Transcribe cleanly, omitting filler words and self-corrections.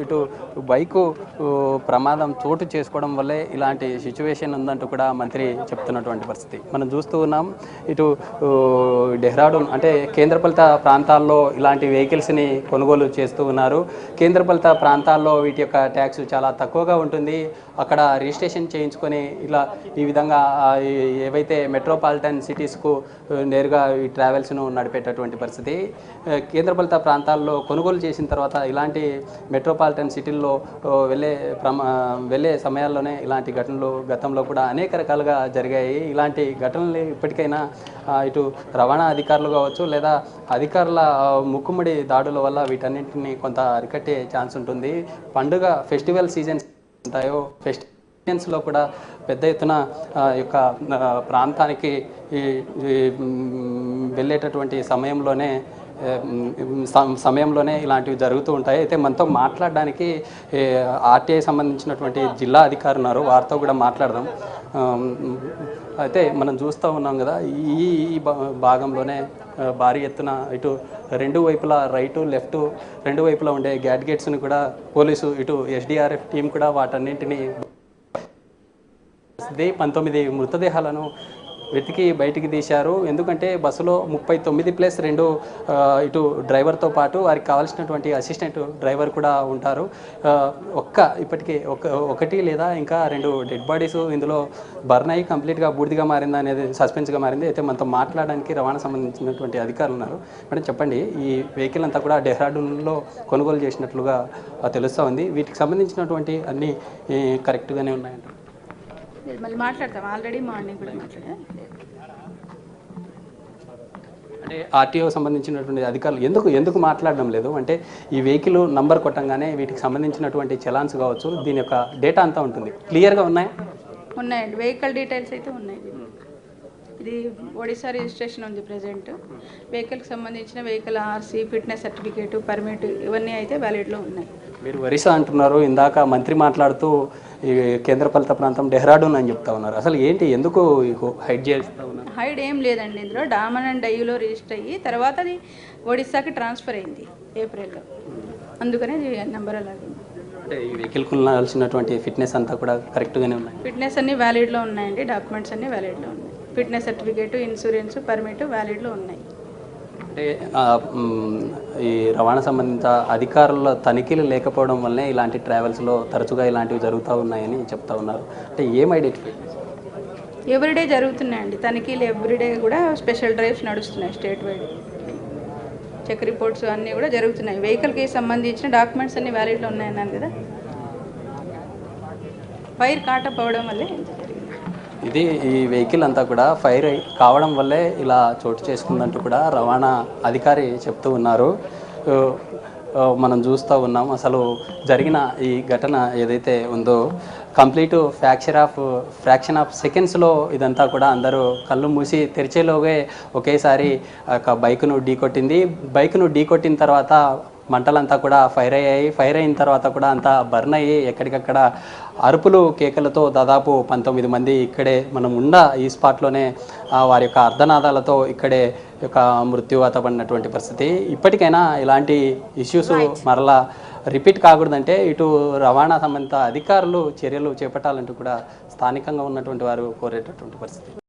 ఇటు బైకు ప్రమాదం చోటు చేసుకోవడం వల్లే ఇలాంటి సిచ్యువేషన్ ఉందంటూ కూడా మంత్రి చెప్తున్నటువంటి పరిస్థితి మనం చూస్తూ ఉన్నాం. ఇటు డెహ్రాడూన్ అంటే కేంద్రపాలిత ప్రాంతాల్లో ఇలాంటి వెహికల్స్ని కొనుగోలు చేస్తూ ఉన్నారు. కేంద్రపాలిత ప్రాంతాల్లో వీటి యొక్క ట్యాక్స్ చాలా తక్కువగా ఉంటుంది. అక్కడ రిజిస్ట్రేషన్ చేయించుకొని ఇలా ఈ విధంగా ఏవైతే మెట్రోపాలిటన్ సిటీస్కు నేరుగా ఈ ట్రావెల్స్ను నడిపేటటువంటి పరిస్థితి. కేంద్రపాలిత ప్రాంతాల్లో కొనుగోలు చేసిన తర్వాత ఇలాంటి మెట్రోపాలిటన్ సిటీల్లో వెళ్ళే సమయాల్లోనే ఇలాంటి ఘటనలు గతంలో కూడా అనేక రకాలుగా జరిగాయి. ఇలాంటి ఘటనలు ఇప్పటికైనా ఇటు రవాణా అధికారులు కావచ్చు లేదా అధికారుల ముక్కుముడి దాడుల వల్ల వీటన్నింటినీ కొంత అరికట్టే ఛాన్స్ ఉంటుంది. పండుగ ఫెస్టివల్ సీజన్స్ ఉంటాయో ఫెస్టివల్స్లో కూడా పెద్ద ఎత్తున యొక్క ప్రాంతానికి వెళ్ళేటటువంటి సమయంలోనే ఇలాంటివి జరుగుతూ ఉంటాయి. అయితే మనతో మాట్లాడడానికి ఆర్టీఐ సంబంధించినటువంటి జిల్లా అధికారులు ఉన్నారు, వారితో కూడా మాట్లాడదాం. అయితే మనం చూస్తూ ఉన్నాం కదా, ఈ భాగంలోనే భారీ ఎత్తున ఇటు రెండు వైపులా రైటు లెఫ్ట్ రెండు వైపులా ఉండే గ్యాడ్గేట్స్ని కూడా పోలీసు ఇటు ఎస్డిఆర్ఎఫ్ టీం కూడా వాటన్నింటినీ 19 మృతదేహాలను వెతికి బయటికి తీశారు. ఎందుకంటే బస్సులో 39+2 ఇటు డ్రైవర్తో పాటు వారికి కావాల్సినటువంటి అసిస్టెంట్ డ్రైవర్ కూడా ఉంటారు. ఇప్పటికే ఒకటి లేదా ఇంకా 2 డెడ్ బాడీస్ ఇందులో బర్న్ అయ్యి కంప్లీట్గా బూడిదిగా మారింది అనేది సస్పెన్స్గా మారింది. అయితే మనతో మాట్లాడడానికి రవాణా సంబంధించినటువంటి అధికారులు ఉన్నారు. మేడం చెప్పండి, ఈ వెహికల్ అంతా కూడా డెహ్రాడూన్లో కొనుగోలు చేసినట్లుగా తెలుస్తూ ఉంది. వీటికి సంబంధించినటువంటి అన్నీ కరెక్ట్గానే ఉన్నాయంటారు? మళ్ళీ మాట్లాడతాం, ఆల్రెడీ మార్నింగ్ కూడా మాట్లాడా. అంటే ఆర్టీఓ సంబంధించినటువంటి అధికారులు ఎందుకు మాట్లాడడం లేదు అంటే, ఈ వెహికల్ నంబర్ కొట్టంగానే వీటికి సంబంధించినటువంటి చలాన్స్ కావచ్చు, దీని యొక్క డేటా అంతా ఉంటుంది, క్లియర్గా ఉన్నాయండి. వెహికల్ డీటెయిల్స్ అయితే ఉన్నాయి. ఇది ఒడిశా రిజిస్ట్రేషన్ ఉంది ప్రజెంట్. వెహికల్కి సంబంధించిన vehicle RC, fitness certificate, permit ఇవన్నీ అయితే వ్యాలిడ్లో ఉన్నాయి. మీరు ఒరిస్సా అంటున్నారు, ఇందాక మంత్రి మాట్లాడుతూ ఈ కేంద్రపాలిత ప్రాంతం డెహ్రాడూన్ అని చెప్తా ఉన్నారు. అసలు ఏంటి, ఎందుకు హైడ్ చేస్తూ ఉన్నారు? హైడ్ ఏం లేదండి. ఇందులో డామన్ అండ్ డైయూలో రిజిస్టర్ అయ్యి తర్వాత అది ఒడిస్సాకి ట్రాన్స్ఫర్ అయింది ఏప్రిల్లో, అందుకనే నెంబర్ అలాగే. అంటే ఈ వెహికల్కి ఉండాల్సినటువంటి ఫిట్నెస్ అంతా కూడా కరెక్ట్గానే ఉన్నాయి? ఫిట్నెస్ అన్నీ వ్యాలిడ్లో ఉన్నాయండి. డాక్యుమెంట్స్ అన్నీ వ్యాలిడ్లో ఉన్నాయి. ఫిట్నెస్ సర్టిఫికేట్, ఇన్సూరెన్స్, పర్మిట్ వ్యాలిడ్లో ఉన్నాయి. అంటే ఈ రవాణా సంబంధిత అధికారుల తనిఖీలు లేకపోవడం వల్లనే ఇలాంటి ట్రావెల్స్లో తరచుగా ఇలాంటివి జరుగుతూ ఉన్నాయని చెప్తా ఉన్నారు. అంటే ఏం ఐడెంటిఫై? ఎవ్రీడే జరుగుతున్నాయండి తనిఖీలు. ఎవ్రీడే కూడా స్పెషల్ డ్రైవ్స్ నడుస్తున్నాయి స్టేట్ వైడ్. చెక్ రిపోర్ట్స్ అన్నీ కూడా జరుగుతున్నాయి. వెహికల్కి సంబంధించిన డాక్యుమెంట్స్ అన్నీ వ్యాలిడ్లో ఉన్నాయన్నాను కదా. ఫైర్ కాటప్ అవ్వడం వల్లే ఈ వెహికల్ అంతా కూడా ఫైర్ కావడం వల్లే ఇలా చోటు చేసుకుందంటూ కూడా రవాణా అధికారి చెప్తూ ఉన్నారు. మనం చూస్తూ ఉన్నాం, అసలు జరిగిన ఈ ఘటన ఏదైతే ఉందో కంప్లీట్ ఫ్రాక్షన్ ఆఫ్ సెకండ్స్లో ఇదంతా కూడా అందరూ కళ్ళు మూసి తెరిచేలోగే ఒకేసారి ఒక బైక్ను ఢీకొట్టిన తర్వాత మంటలంతా కూడా ఫైర్ అయ్యాయి. ఫైర్ అయిన తర్వాత కూడా అంతా బర్న్ అయ్యి ఎక్కడికక్కడ అరుపులు కేకలతో దాదాపు 19 మంది ఇక్కడే మనం ఈ స్పాట్లోనే వారి యొక్క అర్ధనాదాలతో ఇక్కడే యొక్క మృత్యువాత పడినటువంటి పరిస్థితి. ఇప్పటికైనా ఇలాంటి ఇష్యూస్ మరలా రిపీట్ కాకూడదంటే ఇటు రవాణా సంబంధిత అధికారులు చర్యలు చేపట్టాలంటూ కూడా స్థానికంగా ఉన్నటువంటి వారు కోరేటటువంటి పరిస్థితి.